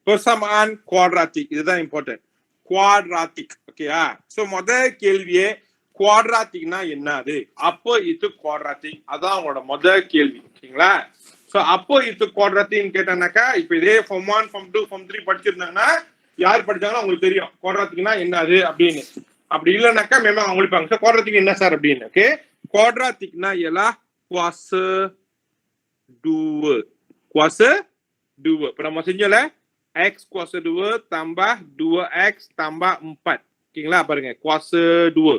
பெர்சமான் quadratic. இதுதான் important. Quadratic. ஓகேயா? So முதல் கேள்வியே குவாட்ராட்டிக்னா என்னது? அப்போ இது குவாட்ராட்டிக். அதான் உங்களோட முதல் கேள்வி. ஓகேங்களா? சோ அப்போ இது குவாட்ராட்டிக் கேட்டானாக்கா இப்ப இதே ஃபார்ம் 1 ஃபார்ம் 2 ஃபார்ம் 3 படிச்சிருந்தாங்கன்னா யார் படிச்சாங்கன்னா உங்களுக்கு தெரியும் குவாட்ராட்டிக்னா என்னது அப்படின்னு. அப்படி இல்லைனாக்கா மேம் அவங்க இருப்பாங்க சார் குவாட்ராட்டிக் என்ன சார் அப்படின்னு. ஓகே, குவாட்ராட்டிக்னா எல்லாம் குவாசு dua. Kuasa 2. Pernah mau senyala? X kuasa 2 tambah 2X tambah 4. ஓகேங்களா? பாருங்க, குவாசு 2.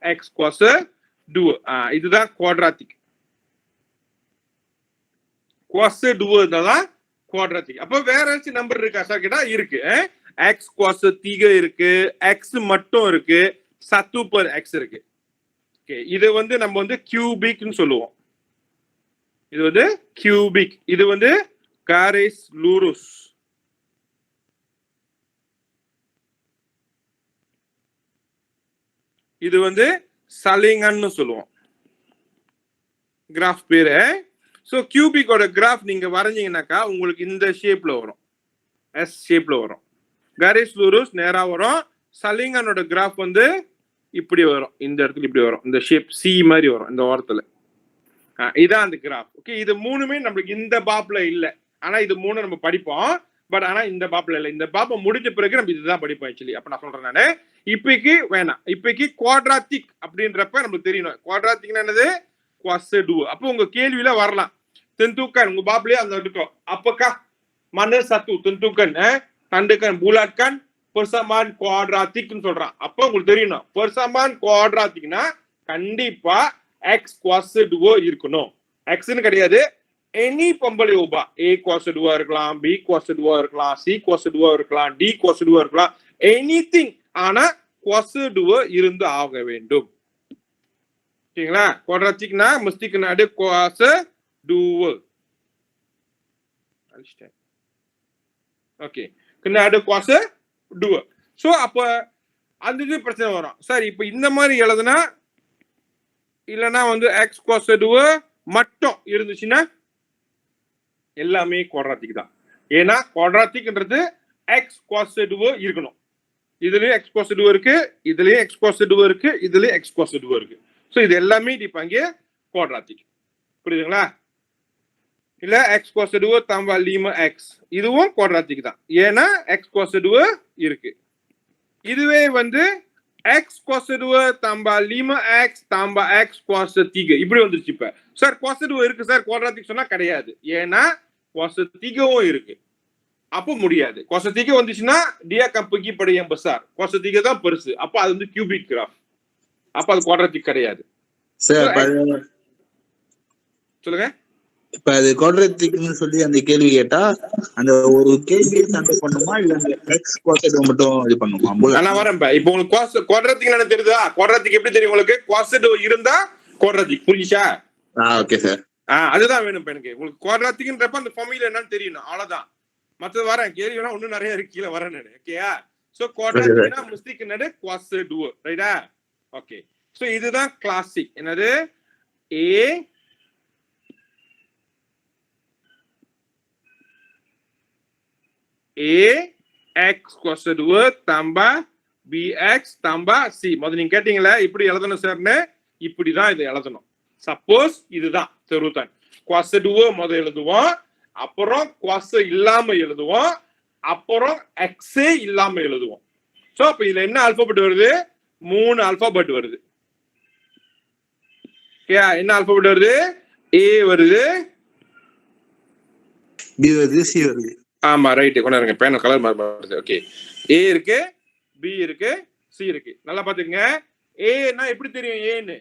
X குவாசு 2. இதுதான் குவாட்ராட்டிக். குவாசு 2 தான் குவாட்ராட்டிக். அப்போ வேற ஏதாச்சும் நம்பர் இருக்கா சார் கேட்டா இருக்கு. X குவாசு 3 இருக்கு, X மட்டும் இருக்கு, 1/x இருக்கு. ஓகே, இது வந்து நம்ம வந்து கியூபிக்னு சொல்லுவோம். இது வந்து கியூபிக். இது வந்து garis lurus. இது வந்து சலிங்கன்னு சொல்லுவோம். கிராஃப் பேரு. சோ கியூபிக்கோட கிராஃப் நீங்க வரைஞ்சீங்கன்னாக்கா உங்களுக்கு இந்த ஷேப்ல வரும். எஸ் ஷேப்ல வரும். garis lurus நேரா வரும். சலிங்கனோட கிராஃப் வந்து இப்படி வரும். இந்த இடத்துல இப்படி வரும். இந்த ஷேப் சி மாதிரி வரும் இந்த ஓரத்துல. இதான் அந்த கிராஃப். ஓகே, இது மூணுமே நம்மளுக்கு இந்த பாப்ல இல்ல. ஆனா இது மூணு நம்ம படிப்போம். பட் ஆனா இந்த பாப்ல இல்ல. இந்த பாப்ப முடிஞ்ச பிறகு நம்ம இதுதான் படிப்போம் ஆக்சுவலி. அப்ப நான் சொல்றேன் நானு இப்பைக்கு வேணாம். இப்பைக்கு குவாட்ராட்டிக் அப்படின்றப்ப நமக்கு தெரியணும். குவாட்ராட்டிக்னா என்னது? குவாசு 2. அப்போ உங்க கேள்வியில வரலாம். tentukan உங்க பாப்லயே அந்த இருக்கும். அப்பக்கா mana satu tentukan tandakan bulatkan persamaan kuadratikன்னு சொல்றான். அப்போ உங்களுக்கு தெரியணும் persamaan kuadratikனா கண்டிப்பா x குவாசு 2 இருக்கணும். xன்னு கிடையாது, எனி பம்பளை உபா. a குவாசு 2 இருக்கலாம், b குவாசு 2 இருக்கலாம், c குவாசு 2 இருக்கலாம், d குவாசு 2 இருக்கலாம், எனிதிங். ஆனா குவாசு 2 இருந்து ஆக வேண்டும். ஓகேங்களா? குவாட்ராட்டிக்னா mesti kena ada kuasa 2. Okay, kena ada kuasa 2. So அப்ப அந்த இது பிரச்சனை வரும். சார் இப்ப இந்த மாதிரி எழுதுனா இல்லனா வந்து x cos 2 மட்டும் இருந்துச்சுன்னா எல்லாமே குவாட்ராட்டிக் தான். ஏன்னா குவாட்ராட்டிக்ன்றது x cos 2 இருக்கணும். இதுலயும் x cos 2 இருக்கு, இதுலயும் x cos 2 இருக்கு, இதுலயும் x cos 2 இருக்கு. சோ இது எல்லாமே டிப்பாங்க குவாட்ராட்டிக். புரியுதுங்களா? இல்ல x cos 2 tambah 5x இதுவும் குவாட்ராட்டிக் தான். ஏன்னா x cos 2 இருக்கு. இதுவே வந்து x cos 2 tambah 5x tambah x cos 3 இப்படி வந்துருச்சு. இப்ப சார் cos 2 இருக்கு சார் குவாட்ராட்டிக் சொன்னா கிடையாது. ஏன்னா cos 3வும் இருக்கு. அப்போ முடியாது. cos 3 வந்துச்சுன்னா dia akan pergi pada yang besar. cos 3 தான் பெருசு. அப்ப அது வந்து கியூபிக் கிராஃப். அப்ப அது குவாட்ராட்டிக் கிடையாது. சார் சொல்லுங்க. இப்ப அது குவாட்ராட்டிக்னு சொல்லி அந்த கேள்வி கேட்டா அந்த ஒரு கேள்வியை சண்டை பண்ணுமா இல்ல அந்த எக்ஸ் குவாட்ராட்டிக் மட்டும் இது பண்ணுமா? நான் வரேன். இப்போ உங்களுக்கு குவாட்ராட்டிக் என்ன தெரியுதா? குவாட்ராட்டிக் எப்படி தெரியும் உங்களுக்கு? குவாட்ராட்டிக் இருந்தா குவாட்ராட்டிக். புரியுச்சா? Okay sir. அதுதான் வேணும் எனக்கு. உங்களுக்கு குவாட்ராட்டிக்ன்றப்ப அந்த ஃபார்முலா என்னன்னு தெரியணும். அவ்வளவுதான். மத்தது வரேன். கேள்வினா இன்னும் நிறைய இருக்கு. கீழே வரேன் நான். ஓகேயா? சோ குவாட்ராட்டிக்னா மிஸ்டேக் என்னது? குவாசு 2. ரைட்டா? ஓகே. சோ இதுதான் கிளாசிக். என்னது? x kuasa 2 tambah bx tambah c. முதல்ல நீங்க கேட்டீங்களா இப்படி எழுதணும் சார்னு? இப்படிதான் இதை எழுதணும். சப்போஸ் இதுதான் தெருத்தான். குவாசு 2 முதல்ல எழுதுவோம், அப்புறம் குவாசு இல்லாம எழுதுவோம், அப்புறம் எக்ஸே இல்லாம எழுதுவோம். சோ அப்ப இதுல என்ன ஆல்பாபெட் வருது? 3 ஆல்பாபெட் வருது. என்ன ஆல்பாபெட் வருது? a வருது, b வருது, c வருது. ஆமா ரைட். கொண்டாருங்க, பேனல் கலர் மாறுது. ஓகே, a இருக்கு, b இருக்கு, c இருக்கு. நல்லா பாத்துக்கங்க. a னா எப்படி தெரியும்? ஏன்னு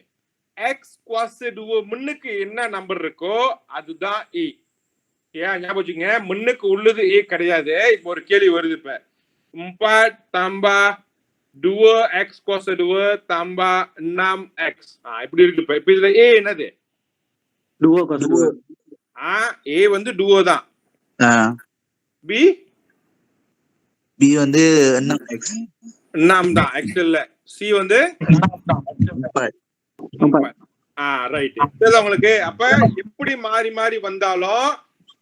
x குவாசு 2 முன்னுக்கு என்ன நம்பர் இருக்கோ அதுதான் a. ஞாபகம் வச்சுங்க, முன்னுக்கு உள்ளது a கிடையாது. இப்போ ஒரு கேள்வி வருது. இப்ப 4 tambah 2x kuasa 2 tambah 6x. இப்படி இருக்கு. இப்ப இதுல a என்னது? duo kuasa 2. a வந்து duo தான். b வந்து 6x. 6 தான். x இல்ல. c வந்து 4. ரைட். இது உங்களுக்கு அப்ப எப்படி மாறி மாறி வந்தாலும்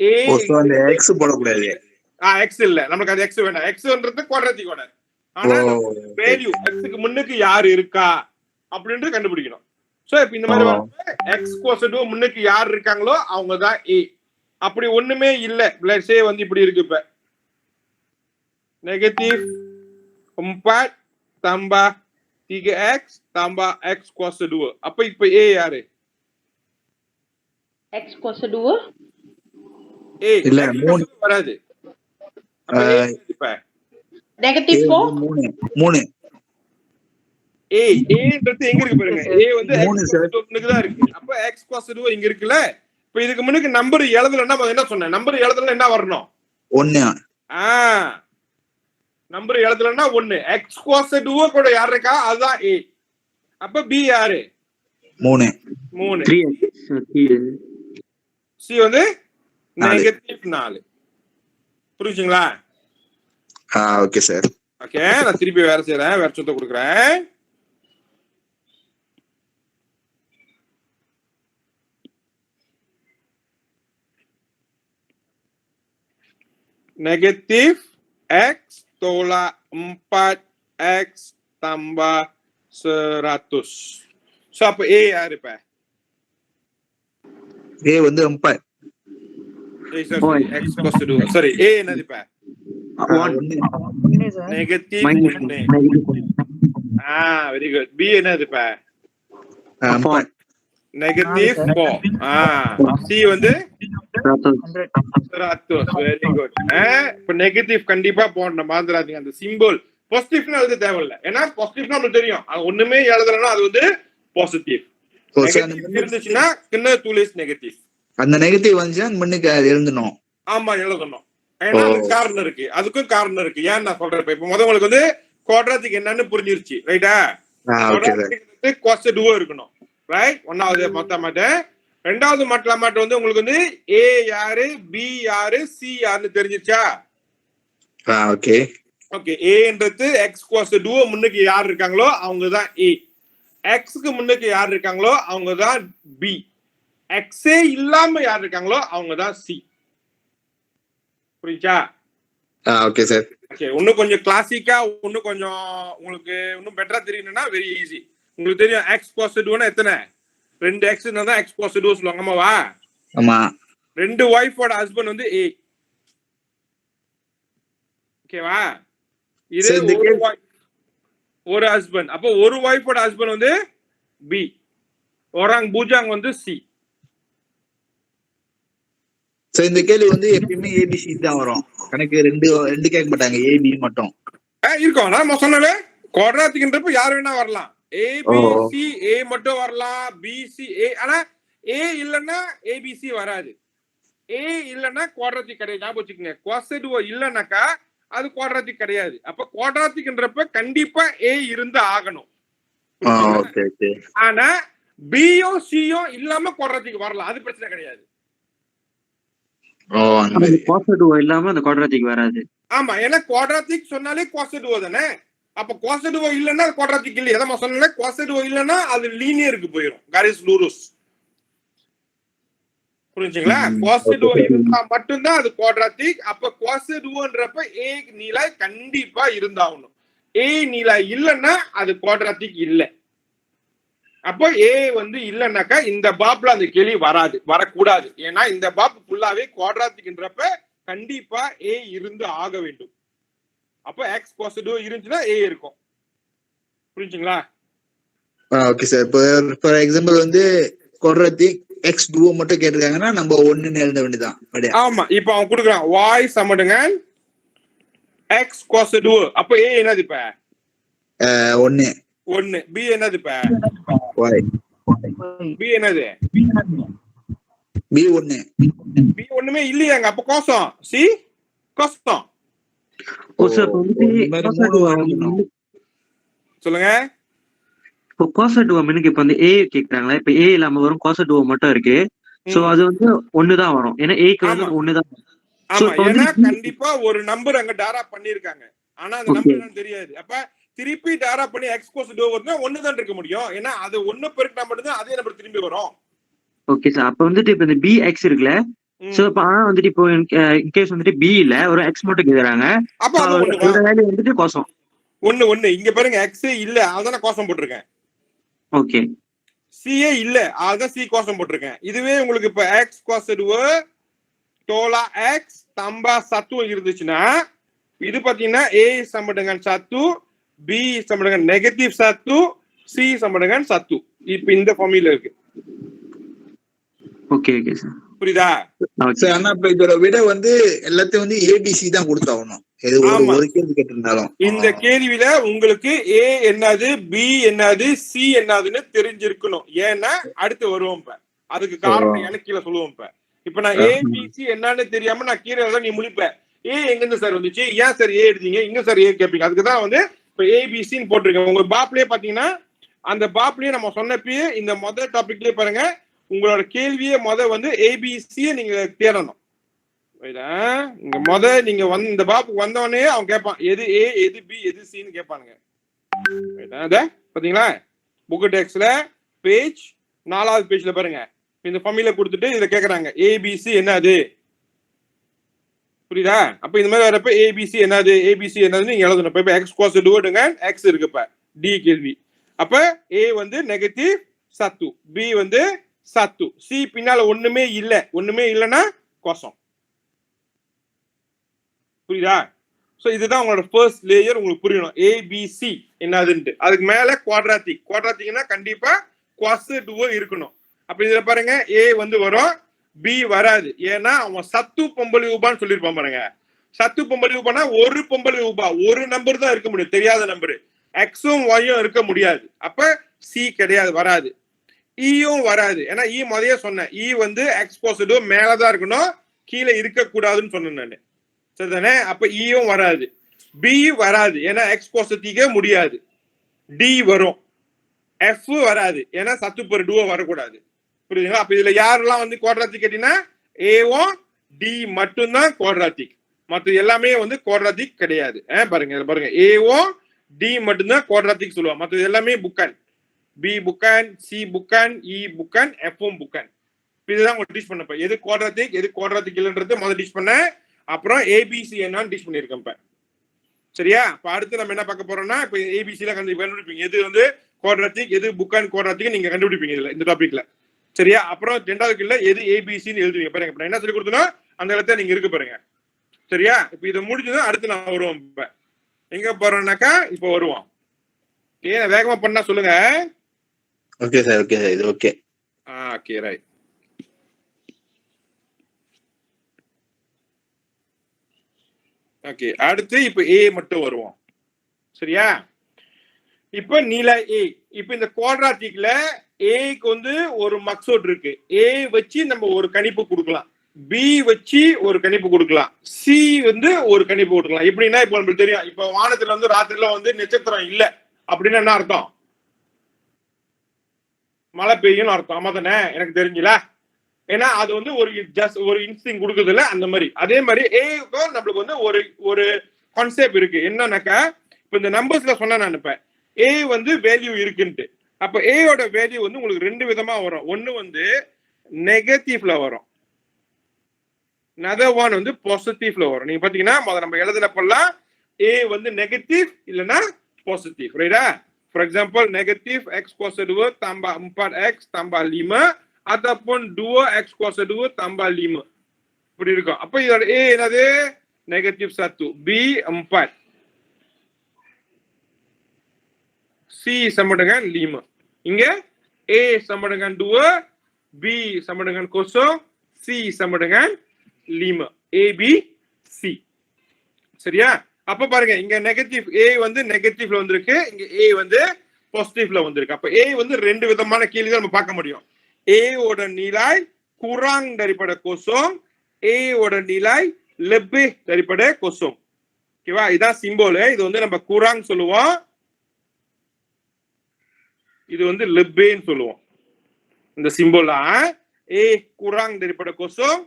a அந்த x போட கூடாது. எக்ஸ் இல்ல, நமக்கு அது எக்ஸ் வேண்டாம். எக்ஸ்ன்றது குவாட்ராட்டிக் ஆர்டர். ஆனா வேல்யூ எக்ஸ்க்கு முன்னுக்கு யார் இருக்கா அப்படின்றது கண்டுபிடிக்கணும். சோ இப்ப இந்த மாதிரி எக்ஸ் கோசடு முன்னுக்கு யார் இருக்காங்களோ அவங்க தான் ஏ. அப்படி ஒண்ணுமே இல்ல, லெட்ஸ் சே வந்து இப்படி இருக்கு. இப்ப negative 4 tambah 3x tambah x kuasa 2. Apa இப்ப a யாரு? x kuasa 2 a இல்ல 3 வராது. அப்ப a இப்ப negative 4 3 a ன்றது எங்க இருக்கு பாருங்க. a வந்து x kuasa 2 தான் இருக்கு. அப்ப x kuasa 2 இங்க இருக்குல. இப்ப இதுக்கு முன்னுக்கு நம்பர் எழுதலன்னா என்ன சொன்னேன்? நம்பர் எழுதலன்னா என்ன வரணும்? 1. நம்பர் எழுதலன்னா 1. x cos 2 கூட யார் இருக்கா? அதுதான் a. அப்ப b யாரு? 3. c வந்து -4. புரியுதுங்களா? Okay sir. ஓகே, நான் திருப்பி வேற செய்றேன், வேற சொத்தை கொடுக்குறேன். negative x tolak 4x tambah 100. So apa A யாரு இப்ப? A வந்து 4. sorry, x cos 2. Sorry, A என்னது இப்ப? 1 sir. negative 1. very good. B என்னது இப்ப? 4. negative 4. C வந்து 100. Very good. இப்ப நெகட்டிவ் கண்டிப்பா போடணும், மறந்துடாதீங்க. அந்த சிம்பிள் பாசிட்டிவ்னா அது தேவையில்லை. ஏன்னா பாசிட்டிவ்னா நமக்கு தெரியும், அது ஒண்ணுமே எழுதலன்னா அது வந்து பாசிட்டிவ். இருந்துச்சுன்னா கிண்ண டூலிஸ் நெகட்டிவ். அந்த நெகட்டிவ் வந்துச்சா முன்னுக்கு எழுதணும். ஆமா, எழுதணும். ஏன்னா அதுக்கு காரணம் இருக்கு, அதுக்கும் காரணம் இருக்கு. ஏன் நான் சொல்றேன், இப்ப முதல்ல உங்களுக்கு வந்து குவாட்ராட்டிக் என்னன்னு புரிஞ்சிருச்சு, ரைட்டா? குவாட்ராட்டிக் cos 2 இருக்கணும், ரைட்? ஒன்னாவது மொத்தமாட்ட. ரெண்டாவது மாட்டு வந்து உங்களுக்கு வந்து A யாரு, B யாரு, C யாருன்னு தெரிஞ்சிருச்சா? Okay okay. Aன்றது x cos 2 முன்னுக்கு யார் இருக்காங்களோ அவங்க தான் A. Xக்கு முன்னுக்கு யார் இருக்காங்களோ அவங்க தான் B. X இல்லாம யார் இருக்காங்களோ அவங்க தான் C. புரியுதா? Okay sir. ஓகே, இன்னும் கொஞ்சம் கிளாசிக்கா, இன்னும் கொஞ்சம் உங்களுக்கு இன்னும் பெட்டரா தெரியணும்னா வெரி ஈஸி. உங்களுக்கு தெரியும் x cos 2 எத்தனை? 2 x தான் x cos 2 சொல்லுவாங்க. ஆமாவா? ஆமா. 2 வைஃபோட ஹஸ்பண்ட் வந்து A. ஓகேவா? இது ஒரு ஹஸ்பண்ட். அப்போ ஒரு வைஃபோட ஹஸ்பண்ட் வந்து B. orang bujang வந்து C. சோ இந்த கேள்வி வந்து எப்பவுமே ABC தான் வரும். கணக்கு ரெண்டு கேட்க மாட்டாங்க, AB மட்டும் இருக்கும். நான் சொன்னவே குவாட்ராட்டிக்ன்றப்ப யார் வேணா வரலாம். A B C A மட்டும் வரலாம், B C A. ஆனா A இல்லன்னா ABC வராது. A இல்லன்னா குவாட்ராட்டிக் கிடையாது. ஞாபகம் வச்சுக்கோங்க. cos 2 இல்லனாக்கா அது குவாட்ராட்டிக் கிடையாது. அப்ப குவாட்ராட்டிக்ன்றப்ப கண்டிப்பா A இருந்து ஆகணும். ஆனா B-யோ C-யோ இல்லாம குவாட்ராட்டிக் வரலாம், அது பிரச்சனை கிடையாது. cos 2 இல்லாம அந்த குவாட்ராட்டிக் வராது. ஆமா, ஏன்னா குவாட்ராட்டிக் சொன்னாலே cos 2 தானே. அப்ப cos 2 இல்லன்னா அது குவாட்ராட்டிக் இல்லையா? அத நான் சொன்னேன், cos 2 இல்லன்னா அது லீனியருக்கு போயிடும், garis lurus. புரிஞ்சுங்களா? cos 2 இருந்தா மட்டும்தான் அது குவாட்ராட்டிக். அப்ப cos 2ன்றப்ப A நீளை கண்டிப்பா இருந்தாகணும். A நீளை இல்லன்னா அது குவாட்ராட்டிக் இல்ல. அப்போ A வந்து இல்லன்னாக்கா இந்த பாப்ல அந்த கேள்வி வராது, வரக்கூடாது. ஏன்னா இந்த பாப் ஃபுல்லாவே குவாட்ராட்டிக்ன்றப்ப கண்டிப்பா A இருந்து ஆக வேண்டும். அப்ப x cos 2 இருந்துச்சுன்னா A இருக்கும். புரிஞ்சுங்களா? Okay sir. ஃபார் எக்ஸாம்பிள் வந்து குவாட்ராட்டிக் x 2 மட்டும் கேட்டிருக்காங்கன்னா நம்ம 1 ன்னு எழுத வேண்டியதான். ஆமா, இப்போ அவன் கொடுக்குறான் y சமடுங்க x cos 2. அப்ப A என்னது இப்ப? 1. B என்னது இப்ப? y. B என்னது? B 1. B ஒண்ணுமே இல்லையாங்க. அப்ப கோசம் C கோசம். சொல்லுங்க. இப்போ cos 2 மினுக்கு இப்ப வந்து A கேக்குறாங்களா? இப்ப A இல்லாம வரும் cos 2 மட்டும் இருக்கு. சோ அது வந்து 1 தான் வரும். ஏன்னா A க்கு வந்து 1 தான். ஆமா, ஏன்னா கண்டிப்பா ஒரு நம்பர் அங்க டாரா பண்ணிருக்காங்க. ஆனா அந்த நம்பர் என்னன்னு தெரியாது. அப்ப திருப்பி டாரா பண்ணி x cos 2 வருதுன்னா 1 தான் இருக்க முடியும். ஏன்னா அது 1 பெருக்கினா மட்டும் தான் அதே நம்பர் திரும்பி வரும். Okay sir. அப்ப வந்துட்டு இப்ப இந்த BX இருக்குல, சோ இப்ப ஆனா வந்துட்டு இப்போ இன்கேஸ் வந்துட்டு பி இல்ல ஒரு எக்ஸ் மட்டும் கேக்குறாங்க. அப்ப அது ஒண்ணுதான். அதோட வேல்யூ வந்துட்டு கோசம். ஒண்ணு இங்க பாருங்க, எக்ஸ் இல்ல அதான் நான் கோசம் போட்டிருக்கேன். ஓகே. சிஏ இல்ல அதான் சி கோசம் போட்டிருக்கேன். இதுவே உங்களுக்கு இப்ப எக்ஸ் கோசடுவ தோலா எக்ஸ் தம்பா சத்து இருந்துச்சுன்னா இது பாத்தீங்கன்னா A sama dengan 1, B sama dengan negative சத்து, சி sama dengan 1. இப்ப இந்த ஃபார்முலா இருக்கு. Okay okay sir. புரியுதா? சார் ஆனா இப்ப இதோட விட வந்து எல்லாத்தையும் வந்து ஏபிசி தான் கொடுத்தாகணும். இது ஒரு கேள்வி கேட்டிருந்தாலும் இந்த கேள்வியில உங்களுக்கு ஏ என்னது, பி என்னது, சி என்னதுன்னு தெரிஞ்சிருக்கணும். ஏன்னா அடுத்து வருவோம். இப்ப அதுக்கு காரணம் எனக்கு கீழே சொல்லுவோம். இப்ப நான் ஏபிசி என்னன்னு தெரியாம நான் கீழே தான் நீ முழிப்பேன். ஏ எங்க இருந்து சார் வந்துச்சு, ஏன் சார் ஏ எடுத்தீங்க, இங்க சார் ஏ கேட்பீங்க. அதுக்குதான் வந்து இப்ப ஏபிசின்னு போட்டிருக்கேன். உங்க பாப்லயே பாத்தீங்கன்னா அந்த பாப்லயே நம்ம சொன்னப்பயே இந்த முதல் டாபிக்லயே பாருங்க, உங்களோட கேள்வியே வந்து ஏபிசியை நீங்க தேடணும். இங்க நீங்க இந்த பாப்புக்கு வந்தவனே அவன் கேட்பான் எது ஏ எது பி எது சின்னு கேட்பானுங்க. பாத்தீங்களா புக் டெக்ஸ்ட்ல பேஜ் 4வது பேஜ்ல பாருங்க, இந்த ஃபார்முலா கொடுத்துட்டு இதுல கேக்குறாங்க ஏபிசி என்னது. புரியுதா? அப்ப இந்த மாதிரி வரப்ப ஏபிசி என்னது, ஏபிசி என்னதுன்னு நீங்க எழுதணும். இப்ப எக்ஸ் கோஸ் டுவடுங்க எக்ஸ் இருக்கு. இப்ப டி கேள்வி. அப்ப ஏ வந்து நெகட்டிவ் சத்து, பி வந்து சத்து, சி பின்னால ஒண்ணுமே இல்லைன்னா கோசம். புரியுதா? சோ இதுதான் உங்களோட ஃபர்ஸ்ட் லேயர். உங்களுக்கு புரியணும் ஏபிசி என்னதுன்ட்டு. அதுக்கு மேல குவாட்ராட்டிக்னா கண்டிப்பா குவாசடுவோ இருக்கணும். அப்ப இதுல பாருங்க ஏ வந்து வரும், பி வராது. ஏன்னா அவன் சத்து பொம்பளை ஊபான்னு சொல்லிருப்பான் பாருங்க. சத்து பொம்பளை ஊபானா ஒரு பொம்பளை ஊபா, ஒரு நம்பர் தான் இருக்க முடியும், தெரியாத நம்பர். எக்ஸும் ஒய்யும் இருக்க முடியாது. அப்ப சி கிடையாது, வராது. ஈயும் வராது. ஏன்னா ஈ முதல்ல சொன்னேன், ஈ வந்து எக்ஸ் பாசிட்டிவ் மேலதான் இருக்கணும், கீழே இருக்க கூடாதுன்னு சொன்னேன் நானு. சரிதானே? அப்ப ஈயும் வராது, பி வராது, ஏன்னா எக்ஸ் பாசிட்டிவ் முடியாது. டி வரும், எஃப் வராது, ஏன்னா சத்து பெர் டூவோ வரக்கூடாது. புரியுதுங்களா? அப்ப இதுல யாரெல்லாம் வந்து குவாட்ராட்டிக் கேட்டீங்கன்னா ஏவும் டி மட்டும்தான் குவாட்ராட்டிக், மற்ற எல்லாமே வந்து குவாட்ராட்டிக் கிடையாது. பாருங்க ஏவும் டி மட்டும்தான் குவாட்ராட்டிக் சொல்லுவாங்க, மற்ற எல்லாமே புக்கன். பி புக்கன், சி புக்கன், இ புக்கன், எஃப்பும் புக்கன். இதுதான் உங்களுக்கு டீச் பண்ணப்ப எது குவாட்ராட்டிக் எது குவாட்ராட்டிக் இல்லைன்றது முதல்ல டீச் பண்ண, அப்புறம் ஏபிசி என்னன்னு டீச் பண்ணிருக்கேன் இப்ப. சரியா? இப்ப அடுத்து நம்ம என்ன பார்க்க போறோம்னா, இப்ப ஏபிசில கண்டுபிடிப்பீங்க எது வந்து குவாட்ராட்டிக் எது புக்கன் குவாட்ராட்டிக் நீங்க கண்டுபிடிப்பீங்க இதுல இந்த டாபிக்ல. சரியா? அப்புறம் 2வது கில்ல எது ஏபிசின்னு எழுதுவீங்க பாருங்க. இப்ப என்ன சொல்லி கொடுத்தனோ அந்த இடத்துல நீங்க இருக்கு பாருங்க. சரியா? இப்ப இதை முடிஞ்சதும் அடுத்து நான் வருவோம். இப்ப எங்க போறோம்னாக்கா இப்ப வருவோம். ஏன் வேகமா பண்ணா சொல்லுங்க. ஓகே சார், ஓகே சார், இது ஓகே. Okay right. ஓகே, அடுத்து இப்ப ஏ மட்டும் வருவோம். சரியா? இப்ப நிலை ஏ. இப்ப இந்த குவாட்ராட்டிக்ல ஏக்கு வந்து ஒரு மக்சோட் இருக்கு. ஏ வச்சு நம்ம ஒரு கணிப்பு கொடுக்கலாம், பி வச்சு ஒரு கணிப்பு கொடுக்கலாம், சி வந்து ஒரு கணிப்பு கொடுக்கலாம். எப்படின்னா இப்ப நம்மளுக்கு தெரியும், இப்ப வானத்துல வந்து ராத்திரில வந்து நட்சத்திரம் இல்ல அப்படின்னு என்ன அர்த்தம்? மழை பெய்யும் அர்த்தம். ஆமா தானே? எனக்கு தெரிஞ்சுல. ஏன்னா அது வந்து ஒரு இன்ஸ்டிங் கொடுக்குது இல்ல, அந்த மாதிரி. அதே மாதிரி ஏக்கும் நம்மளுக்கு வந்து ஒரு கான்செப்ட் இருக்கு. என்னன்னாக்கா இப்ப இந்த நம்பர்ஸ்ல சொன்ன நான் இப்ப ஏ வந்து வேல்யூ இருக்குன்ட்டு. அப்ப ஏயோட வேல்யூ வந்து உங்களுக்கு 2 விதமா வரும். ஒன்னு வந்து நெகட்டிவ்ல வரும், another one வந்து பாசிட்டிவ்ல வரும். நீங்க பாத்தீங்கன்னா நம்ம எழுதுனப்பெல்லாம் ஏ வந்து நெகட்டிவ் இல்லனா பாசிட்டிவ். ரைட்டா? For example negative X positive tambah 4x tambah 5 ataupun 2x positive tambah 5 இப்படி இருக்கும். அப்ப இதோட ஏ என்னது? Negative 1, B 4, C sama dengan 5. இங்க A sama dengan 2, B sama dengan 0, C sama dengan 5. A, B, C. சரியா? அப்ப பாருங்க இங்க நெகட்டிவ் A வந்து நெகட்டிவ்ல வந்திருக்கு, இங்க A வந்து பாசிட்டிவ்ல வந்திருக்கு. அப்ப A வந்து 2 விதமான கேள்விகள் நம்ம பார்க்க முடியும். A ஓட நிலை kurang daripada kosong, A ஓட நிலை lebih daripada kosong. ஓகேவா? இதான் சிம்போல். இது வந்து நம்ம kurang சொல்லுவோம், இது வந்து லெப்பேன்னு சொல்லுவோம். இந்த சிம்போலா A kurang daripada kosong,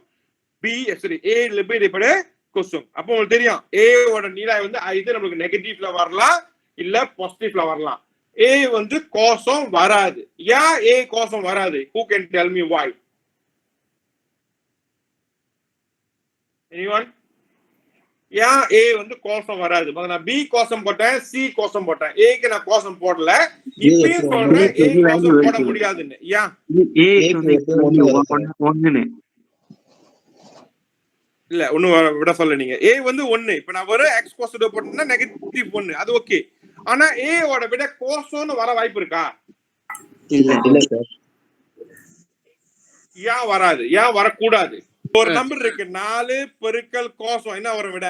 A lebih daripada kosong. அப்போ உங்களுக்கு தெரியும் A ஓட நிலை வந்து இது நமக்கு நெகட்டிவ்ல வரலாம் இல்ல பாசிட்டிவ்ல வரலாம். A வந்து கோசம் வராது. ஏன் A கோசம் வராது? Who can tell me why? Anyone? ஏன் ஏ வந்து கோசம் வராது? நான் பி கோசம் போட்டேன், சி கோசம் போட்டேன், ஏக்கு நான் கோசம் போடல. இப்பயும் சொல்றேன் ஏ கோசம் போட முடியாதுன்னு. ஏன்? ஏக்கு வந்து ஒண்ணுன்னு இல்ல ஒண்ணு விட சொல்ல நீங்க. ஏ வந்து 1. இப்ப நான் ஒரு எக்ஸ் கோஸ் போட்டேன்னா -1 அது ஓகே. ஆனா ஏ ஓட விட கோசம்னு வர வாய்ப்பு இருக்கா? இல்ல சார். ஏன் வராது? ஏன் வரக்கூடாது? ஒரு நம்பர் இருக்கு 4 பெருக்கல் கோசம் என்ன வரும் விட?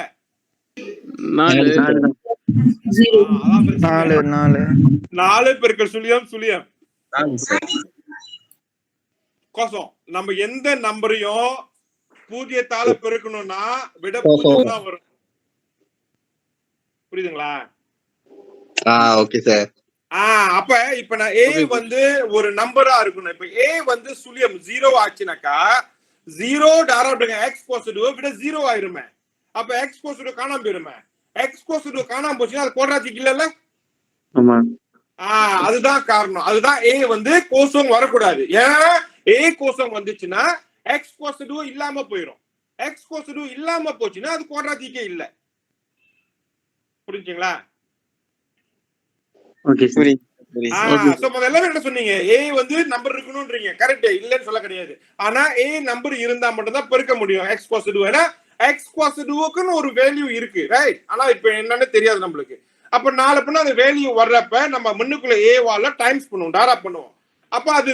4 4 பெருக்கல் சுழியம் கோசம். நம்ம எந்த நம்பரையும் பூஜ்ஜியத்தால பெருக்கணும்னா விட 0 தான் வரும். புரியுதுங்களா? Okay sir. அப்ப இப்ப நான் ஏ வந்து ஒரு நம்பரா இருக்கணும். இப்ப ஏ வந்து சுழியம் 0 ஆச்சுனாக்கா 0 டாரா எக்ஸ் பாசிட்டிவ் விட 0 ஆயிருமே. அப்ப எக்ஸ் பாசிட்டிவ் காணாம போயிருமே. எக்ஸ் பாசிட்டிவ் காணாம போச்சுன்னா அது குவாட்ராட்டிக் இல்லல்ல? ஆமா. அதுதான் காரணம். அதுதான் ஏ வந்து கோசம் வரக்கூடாது. ஏன்னா ஏ கோசம் வந்துச்சுன்னா எக்ஸ் பாசிட்டிவ் இல்லாம போயிடும். எக்ஸ் பாசிட்டிவ் இல்லாம போச்சுன்னா அது குவாட்ராட்டிக்கே இல்ல. புரிஞ்சுங்களா? ஓகே சரி. எல்லாமே என்ன சொன்னீங்க? ஏ வந்து நம்பர் இருக்கணும்ன்றீங்க. கரெக்ட், இல்லன்னு சொல்ல கிடையாது. ஆனா ஏ நம்பர் இருந்தா மட்டும் தான் பெருக்க முடியும் எக்ஸ் பாசிட்டிவ். ஏன்னா எக்ஸ் பாசிட்டிவ்க்குன்னு ஒரு வேல்யூ இருக்கு, ரைட்? ஆனா இப்ப என்னன்னு தெரியாது நம்மளுக்கு. அப்ப நாலு பண்ண அந்த வேல்யூ வர்றப்ப நம்ம முன்னுக்குள்ள ஏவால டைம்ஸ் பண்ணுவோம், டாரா பண்ணுவோம். அப்ப அது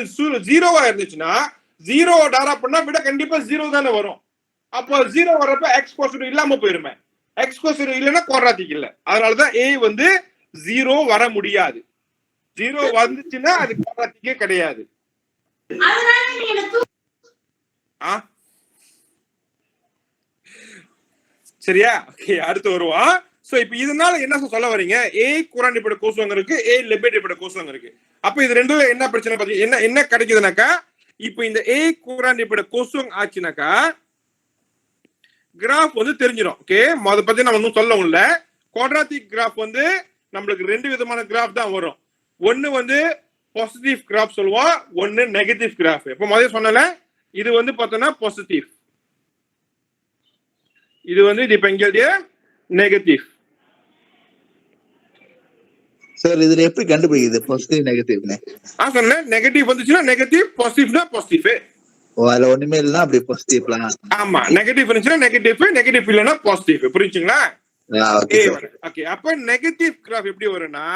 0வா இருந்துச்சுன்னா 0 டாரா பண்ணா விட கண்டிப்பா 0 தானே வரும். அப்போ 0 வர்றப்ப எக்ஸ் பாசிட்டிவ் இல்லாம போயிருமே. எக்ஸ் பாசிட்டிவ் இல்லைன்னா குவாட்ராட்டிக் இல்ல. அதனாலதான் ஏ வந்து 0 வர முடியாது. 0 வந்துச்சுன்னா அது குவாட்ராட்டிக்கே கிடையாது. சரியா? ஓகே, அடுத்து வருவோம். சோ இப்போ இதனால என்ன சொல்ல வரீங்க? ஏ குரானிப்பட கோசம் இருக்கு, ஏ லெபேட்டிப்பட கோசம் இருக்கு. அப்ப இது ரெண்டும் என்ன பிரச்சனை பாத்தீங்க? என்ன கிடைக்குதுனாக்கா, இப்போ இந்த ஏ குரானிப்பட கோசம் ஆச்சுனாக்கா கிராஃப் வந்து தெரிஞ்சிடும். ஓகே, அத பத்தி நம்ம ஒன்றும் சொல்ல இல்ல. குவாட்ராட்டிக் கிராஃப் வந்து நம்மளுக்கு 2 விதமான கிராஃப் தான் வரும். ஒன்னு வந்து பாசிட்டிவ் கிராஃப் சொல்லுவோம், ஒன்னு நெகட்டிவ் கிராஃப். இப்போ முதல்ல சொன்னல, இது வந்து பார்த்தோம்னா பாசிட்டிவ், இது வந்து இது இப்ப எங்களுடைய நெகட்டிவ். சார் இதுல எப்படி கண்டுபிடிக்குது பாசிட்டிவ் நெகட்டிவ்னு? சொன்னேன் நெகட்டிவ் வந்துச்சுன்னா நெகட்டிவ், பாசிட்டிவ்னா பாசிட்டிவ். அதுல ஒண்ணுமே இல்லைன்னா அப்படி பாசிட்டிவ்லாம். ஆமா, நெகட்டிவ் இருந்துச்சுன்னா நெகட்டிவ், நெகட்டிவ் இல்லைன்னா பாசிட்டிவ். புரிஞ்சுங்களா? ஓகே, அப்ப நெகட்டிவ் கிராஃப் எப்படி வரும்னா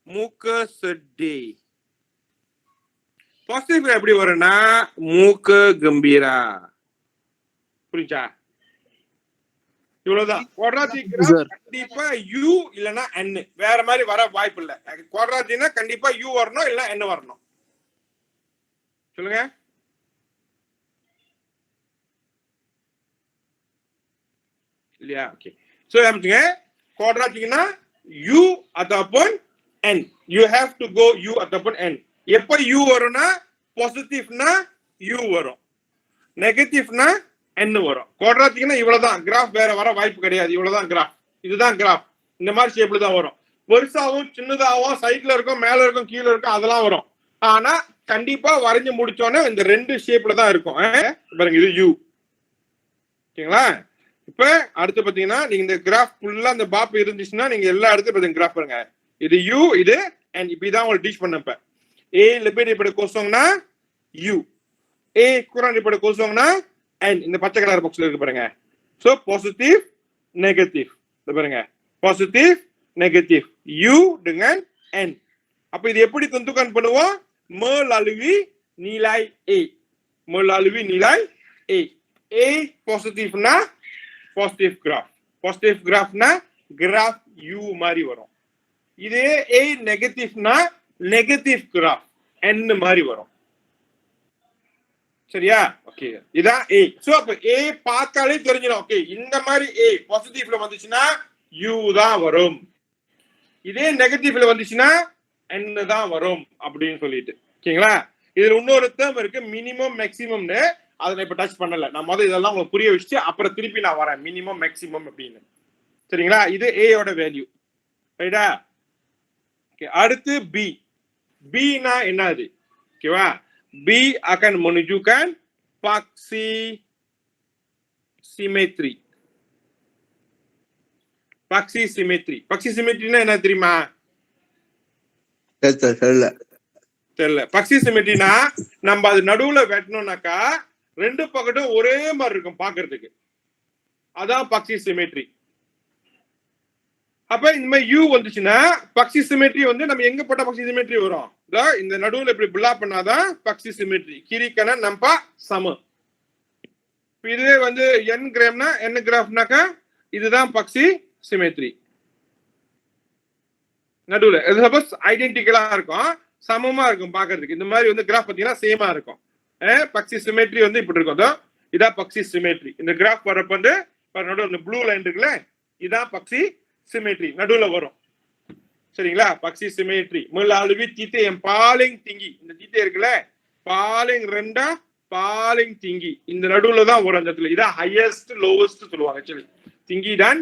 மூக்க சட்டி. பாசிட்டிவ் எப்படி வரும்னா மூக்க கம்பீரா. புரிஞ்சா? இவ்வளவுதான். குவாட்ராட்டிக் கிராஃப் கண்டிப்பா u இல்லனா n, வேற மாதிரி வர வாய்ப்பு இல்ல. குவாட்ராட்டிக்னா கண்டிப்பா u வரணும் இல்ல n வரணும். சொல்லுங்க. இல்லையா? ஓகே, சோ அப்படிங்க குவாட்ராட்டிக்னா u upon n, you have to go u upon n. எப்ப u வரும்னா பாசிட்டிவ்னா u வரும், நெகட்டிவ்னா என்ன வரும். குவாட்ராட்டிக்னா இவ்வளவுதான் கிராஃப், வேற வர வாய்ப்பு கிடையாது. இவ்வளவுதான் கிராஃப், இதுதான் கிராஃப். இந்த மாதிரி ஷேப்ல தான் வரும். பெருசாவும் சின்னதாவும் சைட்ல இருக்கும், மேல இருக்கும், கீழே இருக்கும், அதெல்லாம் வரும். ஆனா கண்டிப்பா வரைஞ்சு முடிச்சோன்னே இந்த 2 ஷேப்ல தான் இருக்கும். பாருங்க, இது யூ. ஓகேங்களா? இப்ப அடுத்து பாத்தீங்கன்னா நீங்க இந்த கிராஃப் ஃபுல்லா அந்த பாப் இருந்துச்சுன்னா நீங்க எல்லா இடத்துல பாத்தீங்க கிராஃப் பாருங்க. இது யூ, இது and இப்படிதான் உங்களுக்கு டீச் பண்ணப்ப. ஏ லெபேடிப்பட கோசம்னா யூ, ஏ குரானிப்பட கோசம்னா and இந்த பச்சை கலர் பாக்ஸ்ல இருக்கு பாருங்க. சோ பாசிட்டிவ் நெகட்டிவ், பாருங்க positive negative u dengan n. அப்ப இது எப்படி tentukan பண்ணுவோம்? melalui nilai a, melalui nilai a. a positifனா positive graph, positive graphனா graph u மாதிரி வரும். இதே a நெகட்டிவ்னா நெகட்டிவ் கிராஃப் n மாதிரி வரும். சரியா? ஓகே, இதான் a. சோ அப்ப a பார்த்தாலே தெரிஞ்சிடும். ஓகே, இந்த மாதிரி a பாசிட்டிவ்ல வந்துச்சுன்னா u தான் வரும், இதே நெகட்டிவ்ல வந்துச்சுன்னா n தான் வரும் அப்படின்னு சொல்லிட்டு. ஓகேங்களா? இதுல இன்னொரு டேர்ம் இருக்கு, மினிமம் மேக்ஸிமம்னு. அதை நான் இப்ப டச் பண்ணல. நான் முதல்ல இதெல்லாம் உங்களுக்கு புரிய வச்சுட்டு அப்புறம் திருப்பி நான் வரேன் மினிமம் மேக்ஸிமம் அப்படின்னு. சரிங்களா? இது a யோட வேல்யூ, ரைட்டா? ஓகே, அடுத்து b. b னா என்னது? ஓகேவா? b akan menunjukkan paksi symmetry. பக்சி சிமெட்ரி. பக்சி சிமெட்ரினா என்ன தெரியுமா? தெரியல. தெரியல. பக்சி சிமெட்ரினா நம்ம அது நடுவுல வெட்டணும்னாக்கா ரெண்டு பக்கட்டும் ஒரே மாதிரி இருக்கும் பாக்குறதுக்கு. அதான் பக்சி சிமெட்ரி. அப்ப இந்த மாதிரி யூ வந்துச்சுன்னா பக்சி சிமெட்ரி வந்து நம்ம எங்க போட்டா பக்சி சிமெட்ரி வரும்? இந்த நடுவுல இப்படி பில்லா பண்ணாதான் பக்சி சிமெட்ரி. கிரிக்கன நம்பா சம. இதுவே வந்து n கிராம்னா n கிராஃப்னாக்கா இதுதான் பக்சி சிமெட்ரி. நடுவுல சப்போஸ் ஐடென்டிக்கலா இருக்கும், சமமா இருக்கும் பாக்குறதுக்கு. இந்த மாதிரி வந்து கிராஃப் பாத்தீங்கன்னா சேமா இருக்கும். பக்சி சிமெட்ரி வந்து இப்படி இருக்கும். இதான் பக்சி சிமெட்ரி. இந்த கிராஃப் வரப்ப வந்து நடுவுல ப்ளூ லைன் இருக்குல்ல, இதான் பக்சி சிமெட்ரி நடுவுல வரும். சரிங்களா? பக்சி symmetry melalui titik yang paling tinggi. இந்த titik இருக்குல்ல, paling rendah paling tinggi, இந்த நடுவுல தான் வரும். அந்த இடத்துல இதான் ஹையஸ்ட் லோவஸ்ட் சொல்லுவாங்க. Actually tinggi dan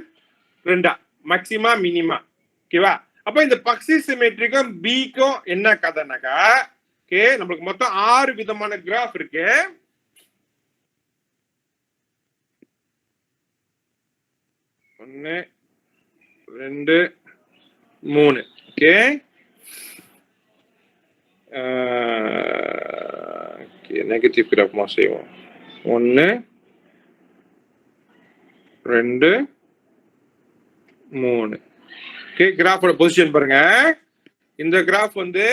rendah, maxima minima. ஓகேவா? அப்ப இந்த பக்சி சிமெட்ரிக்கும் பிக்கும் என்ன கதைனாக்கா, ஓகே, நமக்கு மொத்தம் 6 விதமான கிராஃப் இருக்கு. ஒன்னு 2 3. ஓகே, நெகட்டிவ் கிராஃப் மாதிரி செய்வோம். 1 2 3. ஓகே, கிராஃபோட பொசிஷன் பாருங்க. இந்த கிராஃப் வந்து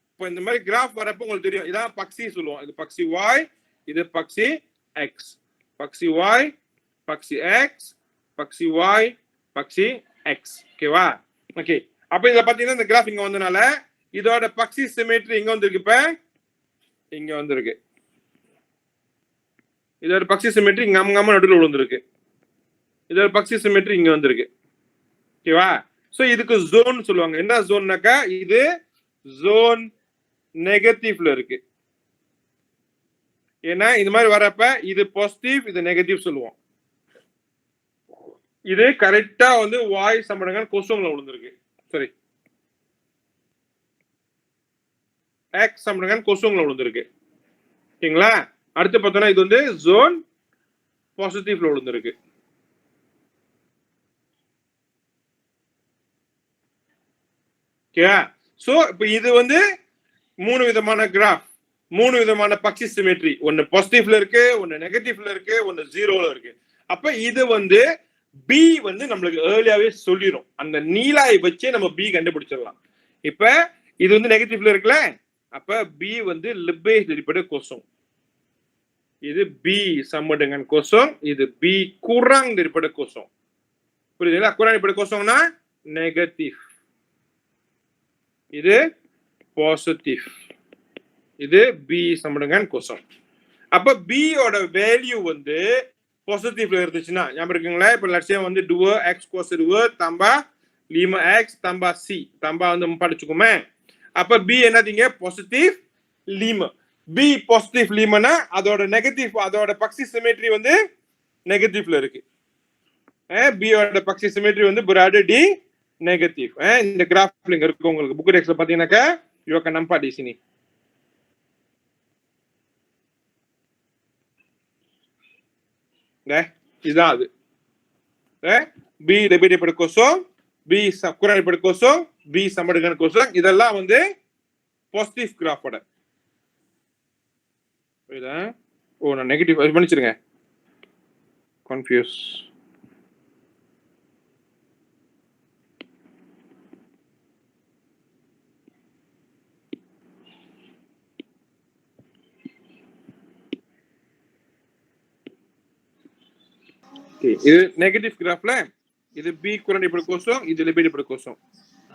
இப்போ இந்த மாதிரி கிராஃப் வரப்போ உங்களுக்கு தெரியும், இதான் பக்சி சொல்லுவோம். இது பக்சி y, இது Bagchi x. Bagchi y, Bagchi x, Bagchi y, Bagchi x. ஓகேவா? ஓகே, அப்ப இத பாத்தீங்கன்னா இந்த கிராஃப் இங்க வந்தனால இதோட பக்சி சிமெட்ரி இங்க வந்திருக்கு. இப்ப இங்க வந்திருக்கு. இதோட பக்சி சிமெட்ரி இங்க அம்மா நடுவுல விழுந்திருக்கு. இதோட பக்சி சிமெட்ரி இங்க வந்திருக்கு. ஓகேவா? சோ இதுக்கு ஜோன் சொல்லுவாங்க. என்ன ஜோன்னாக்கா, இது ஜோன் நெகட்டிவ்ல இருக்கு. ஏன்னா இந்த மாதிரி வரப்ப இது பாசிட்டிவ், இது நெகட்டிவ் சொல்லுவோம். இது கரெக்டா வந்து வாய் சம்படங்க கொசுவங்கள விழுந்திருக்கு. சரி, எக்ஸ் சம்படங்க கொசுவங்கள விழுந்திருக்கு. ஓகேங்களா? அடுத்து பார்த்தோம்னா இது வந்து ஜோன் பாசிட்டிவ்ல விழுந்திருக்கு. சோ இப்ப இது வந்து 3 விதமான கிராஃப், 3 விதமான பக்சி சிமெட்ரி. ஒன்னு பாசிட்டிவ்ல இருக்கு, ஒன்னு நெகட்டிவ்ல இருக்கு, ஒன்னு ஜீரோல இருக்கு. அப்ப இது வந்து பி வந்து நம்மளுக்கு ஏர்லியாவே சொல்லிடும். அந்த நீலாய் வச்சே நம்ம பி கண்டுபிடிச்சிடலாம். இப்ப இது வந்து நெகட்டிவ்ல இருக்குல்ல, அப்ப பி வந்து lebih daripada kosong. இது பி sama dengan kosong, இது பி kurang daripada kosong. புரியுதுங்களா? kurang daripada kosongனா நெகட்டிவ், இது பாசிட்டிவ், இது பி sama dengan kosong. அப்ப பி ஓட வேல்யூ வந்து பாசிட்டிவ்ல இருந்துச்சுன்னா ஞாபகம் இருக்குங்களா? இப்ப லட்சியம் வந்து 2x cos 2 tambah 5x tambah c tambah வந்து 4 வச்சுக்கோமே. அப்ப b என்னதுங்க? பாசிட்டிவ் 5. b பாசிட்டிவ் 5னா அதோட நெகட்டிவ், அதோட பக்சி சிமெட்ரி வந்து நெகட்டிவ்ல இருக்கு. b ஓட பக்சி சிமெட்ரி வந்து berada di negatif. இந்த கிராஃப்ல இங்க இருக்கு. உங்களுக்கு புக் டெக்ஸ்ட்ல பாத்தீங்கன்னாக்கா you akan nampak di sini. இதுதான் அது. b lebih daripada kosong, b kurang daripada kosong, b sama dengan kosong. இதெல்லாம் வந்து பாசிட்டிவ் கிராஃபோட. புரியுதா? ஓ, நான் நெகட்டிவ் மன்னிச்சிருங்க, கன்ஃபியூஸ். இது நெகட்டிவ் கிராஃப்ல இது பி kurang daripada kosong, இது lebih daripada kosong.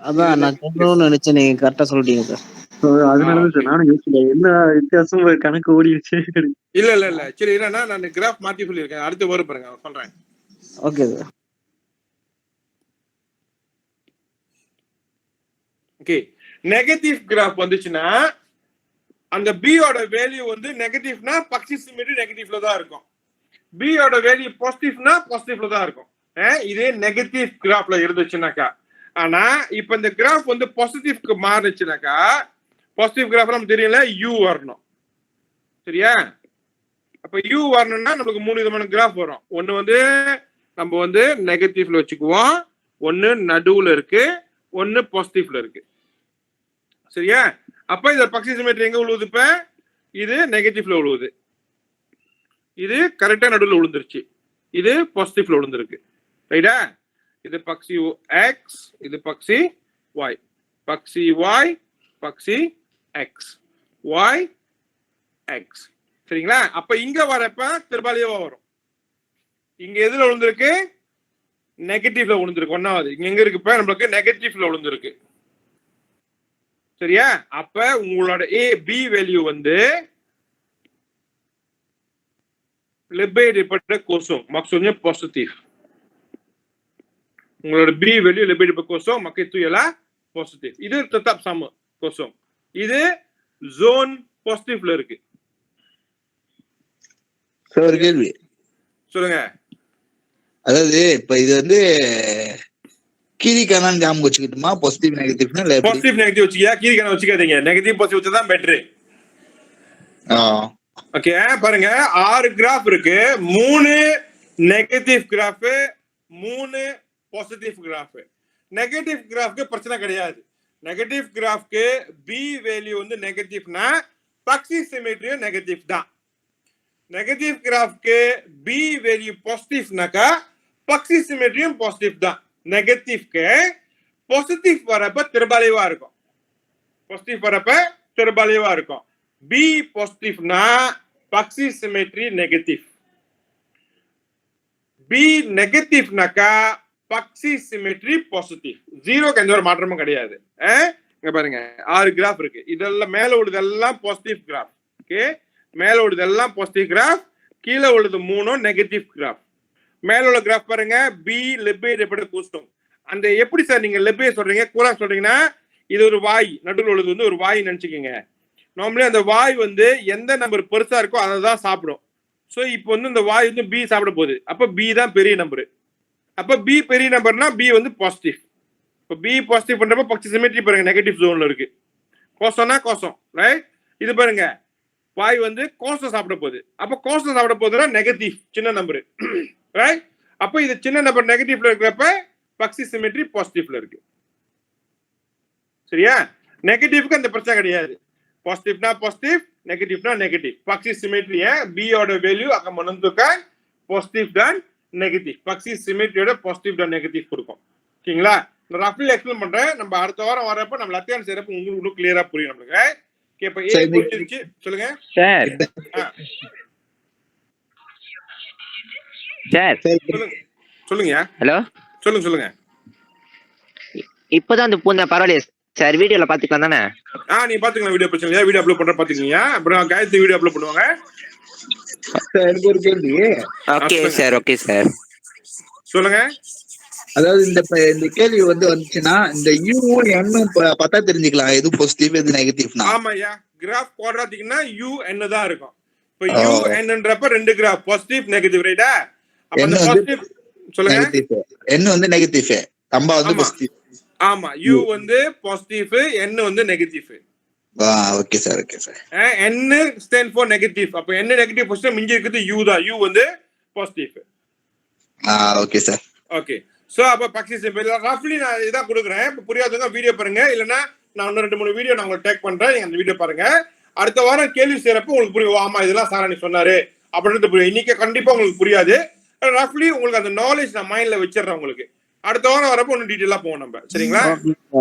அதான் நான் கேட்கணும்னு நினைச்சேன், நீங்க கரெக்டா சொல்லிட்டீங்க சார். அதனாலதான் சார் நானும் யோசிக்கல என்ன வித்தியாசம் கணக்கு ஓடிடுச்சு. இல்ல சரி, என்னன்னா நான் கிராஃப் மாத்தி சொல்லியிருக்கேன். அடுத்து வரும் பாருங்க, சொல்றேன். Okay sir. Okay, negative graph வந்துச்சுன்னா அந்த பி ஓட வேல்யூ வந்து நெகட்டிவ்னா பக்சி சிமெட்ரி நெகட்டிவ்ல தான் இருக்கும். பி ஓட வேல்யூ பாசிட்டிவ்னா பாசிட்டிவ்ல தான் இருக்கும். இதே நெகட்டிவ் கிராஃப்ல இருந்துச்சுனாக்கா. ஆனா இப்ப இந்த கிராஃப் வந்து பாசிட்டிவ்க்கு மாறுச்சுனாக்கா, பாசிட்டிவ் கிராஃப் நமக்கு தெரியல யூ வரணும். சரியா? அப்ப யூ வரணும்னா நம்மளுக்கு 3 விதமான கிராஃப் வரும். ஒன்னு வந்து நம்ம வந்து நெகட்டிவ்ல வச்சுக்குவோம், ஒன்னு நடுவுல இருக்கு, ஒன்னு பாசிட்டிவ்ல இருக்கு. சரியா? அப்ப இந்த பக்ஸி சிமெட்ரி எங்க விழுவுது? இப்ப இது நெகட்டிவ்ல விழுவுது, இது கரெக்டா நடுவுல விழுந்துருச்சு, இது பாசிட்டிவ்ல விழுந்திருக்கு. ரைட்டா? இது பக்ஸி எக்ஸ், இது பக்ஸி ஒய், பக்ஸி ஒய், பக்ஸி எக்ஸ், ஒய் எக்ஸ். சரிங்களா? அப்ப இங்க வரப்ப திருபாலியவா வரும். இங்க எதுல விழுந்திருக்கு? நெகட்டிவ்ல விழுந்திருக்கு. ஒன்னாவது இங்க எங்க இருக்கு? இப்ப நம்மளுக்கு நெகட்டிவ்ல விழுந்திருக்கு. சரியா? அப்ப உங்களோட ஏ பி வேல்யூ வந்து lebih daripada kosong, maksudnya positif. Uங்களோட B value lebih daripada kosong, maka itu ialah positif. இது tetap sama, kosong. இது zone positifல இருக்கு. சார் ஒரு கேள்வி. சொல்லுங்க. அதாவது இப்ப இது வந்து கீரிக்கான ஞாபகம் வச்சுக்கிட்டுமா? பாசிட்டிவ் நெகட்டிவ்னா இல்ல எப்படி? பாசிட்டிவ் நெகட்டிவ் வச்சுக்கியா, கீரிக்கான வச்சுக்காதீங்க. நெகட்டிவ் பாசிட்டிவ் வச்சா தான் பெட்டர். ஓகே, பாருங்க 6 கிராஃப் இருக்கு. 3 negative graph, 3 positive graph. Negative கிராஃப்க்கு பிரச்சனை கிடையாது. நெகட்டிவ் கிராஃப்க்கு பி வேல்யூ வந்து நெகட்டிவ்னா பக்ஸி சிமெட்ரியும் நெகட்டிவ் தான். நெகட்டிவ் கிராஃப்க்கு பி வேல்யூ பாசிட்டிவ்னாக்கா பக்ஸி சிமெட்ரியும் பாசிட்டிவ் தான். நெகட்டிவ்க்கு பாசிட்டிவ் வரப்ப திருபாலிவா இருக்கும், பாசிட்டிவ் வரப்ப திருபாலிவா இருக்கும். பி பாசிட்டிவ்னா பக்ஸி சிமெட்ரி நெகட்டிவ், பி நெகட்டிவ்னாக்கா பக்ஸி சிமெட்ரி பாசிட்டிவ். ஜீரோக்கு எந்த ஒரு மாற்றமும் கிடையாது. இங்க பாருங்க 6 கிராஃப் இருக்கு. இதெல்லாம் மேல உள்ளதெல்லாம் பாசிட்டிவ் கிராஃப். ஓகே, மேல உள்ளதெல்லாம் பாசிட்டிவ் கிராஃப், கீழே உள்ளது 3 நெகட்டிவ் கிராஃப். மேல உள்ள கிராஃப் பாருங்க பி லெபே எப்படி கூஸ்டும். அந்த எப்படி சார் நீங்க லெபே சொல்றீங்க, கூரா சொல்றீங்கன்னா இது ஒரு வாய், நடுவில் உள்ளது வந்து ஒரு வாய் நினைச்சுக்கோங்க. நார்மலி அந்த வாய் வந்து எந்த நம்பர் பெருசா இருக்கோ அதை தான் சாப்பிடும். ஸோ இப்போ வந்து இந்த வாய் வந்து பி சாப்பிட போகுது, அப்ப பி தான் பெரிய நம்பர். அப்ப பி பெரிய நம்பர்னா பி வந்து பாசிட்டிவ். இப்போ பி பாசிட்டிவ் பண்றப்ப பக்ஸி சிமெட்ரி பாருங்க நெகட்டிவ் ஜோன்ல இருக்கு. கோசம்னா கோசம், ரைட்? இது பாருங்க வாய் வந்து கோசம் சாப்பிட போகுது, அப்ப கோசம் சாப்பிட போகுதுன்னா நெகட்டிவ் சின்ன நம்பர், ரைட்? அப்ப இது சின்ன நம்பர் நெகட்டிவ்ல இருக்கிறப்ப பக்ஸி சிமெட்ரி பாசிட்டிவ்ல இருக்கு. சரியா? நெகட்டிவ்க்கு அந்த பிரச்சனை கிடையாது. பாசிட்டிவ்னா பாசிட்டிவ், நெகட்டிவ்னா நெகட்டிவ். பக்ஸி சிமெட்ரிய B ஓட value akan menentukan positif dan negatif. பக்ஸி சிமெட்ரியோட பாசிட்டிவ் dan நெகட்டிவ் கொடுக்கும். ஓகேங்களா? நான் ரஃப்லி எக்ஸ்பிளைன் பண்றேன். நம்ம அடுத்த வாரம் வரப்ப நம்ம லத்தியான் செய்யறப்ப உங்களுக்கு கிளியரா புரியும் நமக்கு. ஓகே, இப்ப ஏ புரிஞ்சிருச்சு. சொல்லுங்க சார். சார் சொல்லுங்க. சொல்லுங்க. ஹலோ, சொல்லுங்க. இப்பதான் வந்து பூந்த பரவாயில்லையா சார்? வீடியோல பாத்துக்கலாம் தானே? நீ பாத்துக்கலாம், வீடியோ பிரச்சனை இல்லையா? வீடியோ அப்லோட் பண்ற பாத்துக்கீங்க. அப்புறம் காயத்ரி வீடியோ அப்லோட் பண்ணுவாங்க. சார் எனக்கு ஒரு கேள்வி. Okay sir, okay sir. சொல்லுங்க. அதாவது இந்த கேள்வி வந்து வந்துச்சுன்னா இந்த யூவும் எண்ணும் பார்த்தா தெரிஞ்சுக்கலாம் எது பாசிட்டிவ் எது நெகட்டிவ்னா. ஆமாயா, கிராஃப் குவாட்ராட்டிக்னா யூ என் தான் இருக்கும். இப்ப யூ என்னன்றப்ப 2 கிராஃப் பாசிட்டிவ் நெகட்டிவ், ரைட்டா? அப்ப அந்த பாசிட்டிவ் சொல்லுங்க. என் வந்து நெகட்டிவ், நம்ம வந்து பாசிட்டிவ். ஆமா, யூ வந்து பாசிட்டிவ், என் வந்து negative. Okay sir, okay sir. N stand for negative. அப்ப என் நெகட்டிவ் பொசிஷன் மிஞ்சி இருக்குது யூ தான். யூ வந்து positive. Okay sir. Okay, so அப்ப பக்ஸி சிம்பிள் ரஃப்லி நான் இதான் கொடுக்குறேன். இப்ப புரியாதவங்க வீடியோ பாருங்க, இல்லைன்னா நான் இன்னும் 2-3 வீடியோ நான் உங்களுக்கு டேக் பண்றேன். நீங்க அந்த வீடியோ பாருங்க. அடுத்த வாரம் கேள்வி செய்யறப்ப உங்களுக்கு புரியும். ஆமா, இதெல்லாம் சாராணி சொன்னாரு அப்படின்றது புரியும். இன்னைக்கு கண்டிப்பா உங்களுக்கு புரியாது. ரஃப்லி உங்களுக்கு அந்த நாலேஜ் நான் மைண்ட்ல வச்சிடறேன் உங்களுக்கு. அடுத்த வாரம் வரப்போ ஒன்னும் டீட்டெயிலா போவோம் நம்ம. சரிங்களா?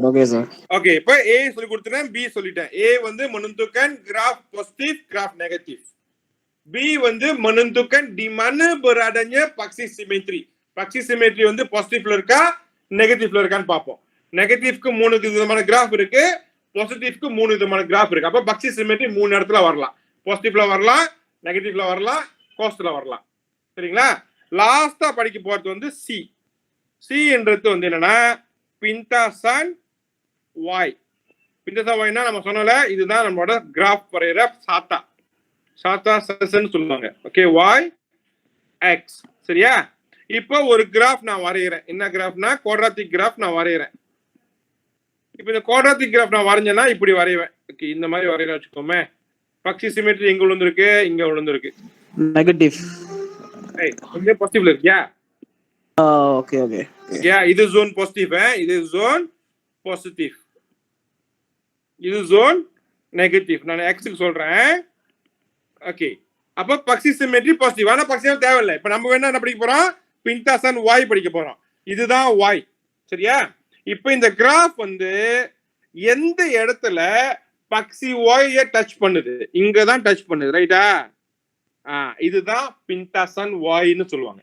Okay sir. ஓகே, இப்ப ஏ சொல்லி கொடுத்துட்டேன், பி சொல்லிட்டேன். ஏ வந்து menentukan graph positive, graph negative. B வந்து menentukan di mana beradanya பக்ஸி சிமெட்ரி. பக்ஸி சிமெட்ரி வந்து பாசிட்டிவ்ல இருக்கா நெகட்டிவ்ல இருக்கான்னு பார்ப்போம். நெகட்டிவ்க்கு 3 விதமான கிராஃப் இருக்கு, பாசிட்டிவ்க்கு 3 விதமான கிராஃப் இருக்கு. அப்ப பக்ஸி சிமெட்ரி 3 இடத்துல வரலாம். பாசிட்டிவ்ல வரலாம், நெகட்டிவ்ல வரலாம், கோஸ்ட்ல வரலாம். சரிங்களா? லாஸ்டா படிக்க போறது வந்து சி. சி என்றது வந்து என்னன்னா பின்டாசான் வாய். பின்டாசான் வாய்னா நம்ம சொன்னல இதுதான் நம்மளோட கிராஃப் வரைகிற சாத்தா செஷன் சொல்லுவாங்க. ஓகே, வாய் எக்ஸ். சரியா? இப்போ ஒரு கிராஃப் நான் வரைகிறேன். என்ன கிராஃப்னா குவாட்ராட்டிக் கிராஃப் நான் வரைகிறேன். இப்போ இந்த குவாட்ராட்டிக் கிராஃப் நான் வரைஞ்சேன்னா இப்படி வரைவேன். ஓகே, இந்த மாதிரி வரைகிறேன் வச்சுக்கோமே. பக்ஸி சிமெட்ரி எங்க விழுந்திருக்கு, இங்க விழுந்திருக்கு. நெகட்டிவ். ஏய் கொஞ்சம் பாசிட்டிவ்ல இருக்கியா? Okay okay. இது ஜோன் பாசிட்டிவ், இது ஜோன் பாசிட்டிவ், இது ஜோன் நெகட்டிவ். நான் எக்ஸ்க்கு சொல்றேன். ஓகே, அப்ப பக்சி சிமெட்ரி பாசிட்டிவ். ஆனா பக்சி தேவையில்லை. இப்ப நம்ம வேணா என்ன படிக்க போறோம்? பின்டாசன் வாய் படிக்க போறோம். இதுதான் வாய், சரியா? இப்ப இந்த கிராஃப் வந்து எந்த இடத்துல பக்சி வாயை டச் பண்ணுது? இங்கதான் டச் பண்ணுது, ரைட்டா? இதுதான் பின்டாசன் வாய்னு சொல்லுவாங்க.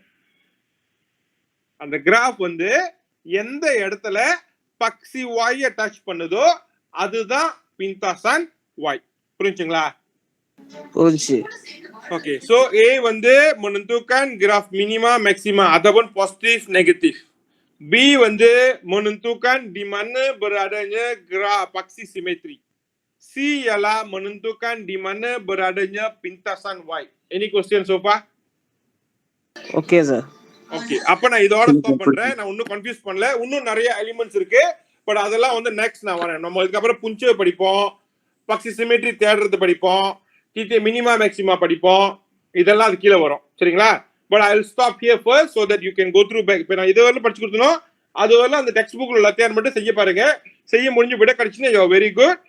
அந்த கிராஃப் வந்து எந்த இடத்துல பக்சி வாயை டச் பண்ணுதோ அதுதான் பின்டாசன் வாய். புரிஞ்சுங்களா? புரிஞ்சுச்சு. Oke, so A வந்து menentukan graf minima maksima ataupun positif negatif. B வந்து menentukan di mana beradanya graf paksi simetri. C ialah menentukan di mana beradanya pintasan Y. Any question so far? Okay sir. Okay, அப்ப நான் இதோட stop பண்றேன். நான் இன்னும் confuse பண்ணல. இன்னும் நிறைய எலிமெண்ட்ஸ் இருக்கு. பட் அதெல்லாம் வந்து நெக்ஸ்ட் நான் வரேன். நம்ம அதுக்கப்புறம் புஞ்சை படிப்போம், பக்சி சிமெட்ரி தேடுறது படிப்போம், மினிமா மேக்சிமா படிப்போம். இதெல்லாம் அது கீழே வரும், சரிங்களா? But I will stop here first so that you can go through back. இப்போ நான் இது வரல படிச்சு கொடுத்தனோ அது வரல அந்த டெக்ஸ்ட் புக்ல எல்லாத்தையும் மட்டும் செய்ய பாருங்க. செய்ய முடிஞ்சு விட கிடைச்சுன்னா யூ ஆர் வெரி குட்.